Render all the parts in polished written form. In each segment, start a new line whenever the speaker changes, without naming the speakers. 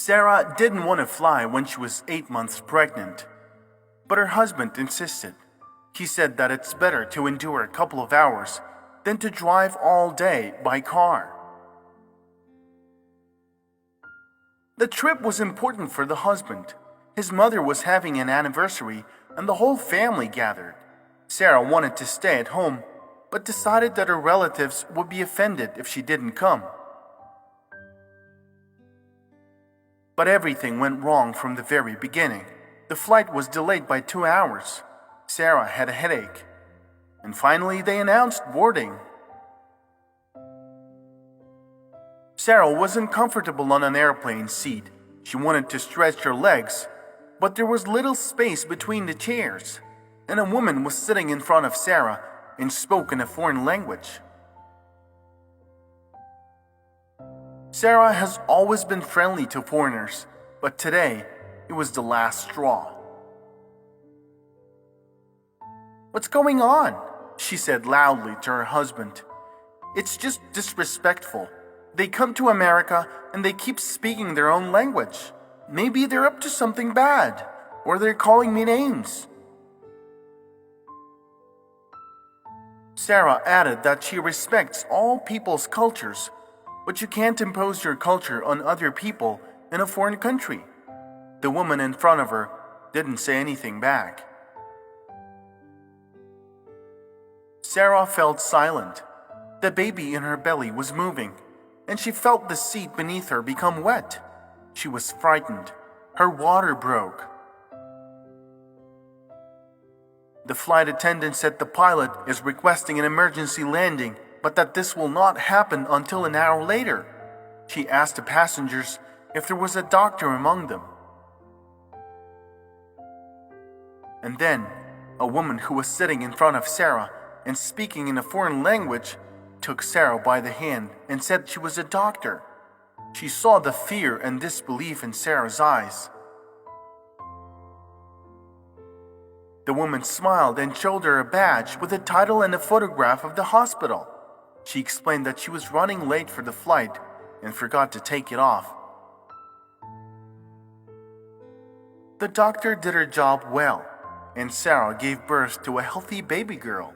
Sarah didn't want to fly when she was 8 months pregnant, but her husband insisted. He said that it's better to endure a couple of hours than to drive all day by car. The trip was important for the husband. His mother was having an anniversary and the whole family gathered. Sarah wanted to stay at home, but decided that her relatives would be offended if she didn't come. But everything went wrong from the very beginning. The flight was delayed by 2 hours. Sarah had a headache. And finally, they announced boarding. Sarah wasn't comfortable on an airplane seat. She wanted to stretch her legs, but there was little space between the chairs, and a woman was sitting in front of Sarah and spoke in a foreign language. Sarah has always been friendly to foreigners, but today it was the last straw. "What's going on?" she said loudly to her husband. "It's just disrespectful. They come to America and they keep speaking their own language. Maybe they're up to something bad, or they're calling me names." Sarah added that she respects all people's cultures, but you can't impose your culture on other people in a foreign country. The woman in front of her didn't say anything back. Sarah felt silent. The baby in her belly was moving, and she felt the seat beneath her become wet. She was frightened. Her water broke. The flight attendant said the pilot is requesting an emergency landing, but that this will not happen until an hour later. She asked the passengers if there was a doctor among them. And then, a woman who was sitting in front of Sarah and speaking in a foreign language took Sarah by the hand and said she was a doctor. She saw the fear and disbelief in Sarah's eyes. The woman smiled and showed her a badge with a title and a photograph of the hospital. She explained that she was running late for the flight and forgot to take it off. The doctor did her job well, and Sarah gave birth to a healthy baby girl.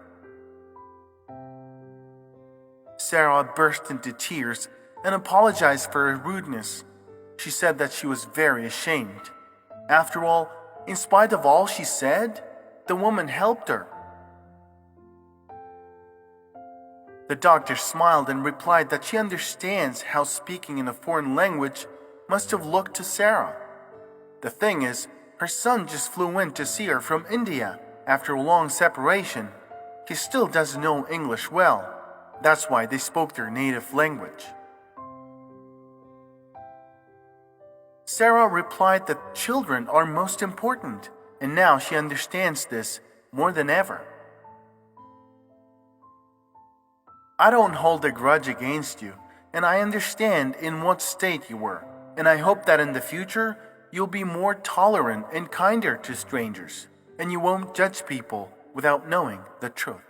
Sarah burst into tears and apologized for her rudeness. She said that she was very ashamed. After all, in spite of all she said, the woman helped her. The doctor smiled and replied that she understands how speaking in a foreign language must have looked to Sarah. The thing is, her son just flew in to see her from India after a long separation. He still doesn't know English well. That's why they spoke their native language. Sarah replied that children are most important, and now she understands this more than ever. "I don't hold a grudge against you, and I understand in what state you were, and I hope that in the future you'll be more tolerant and kinder to strangers, and you won't judge people without knowing the truth."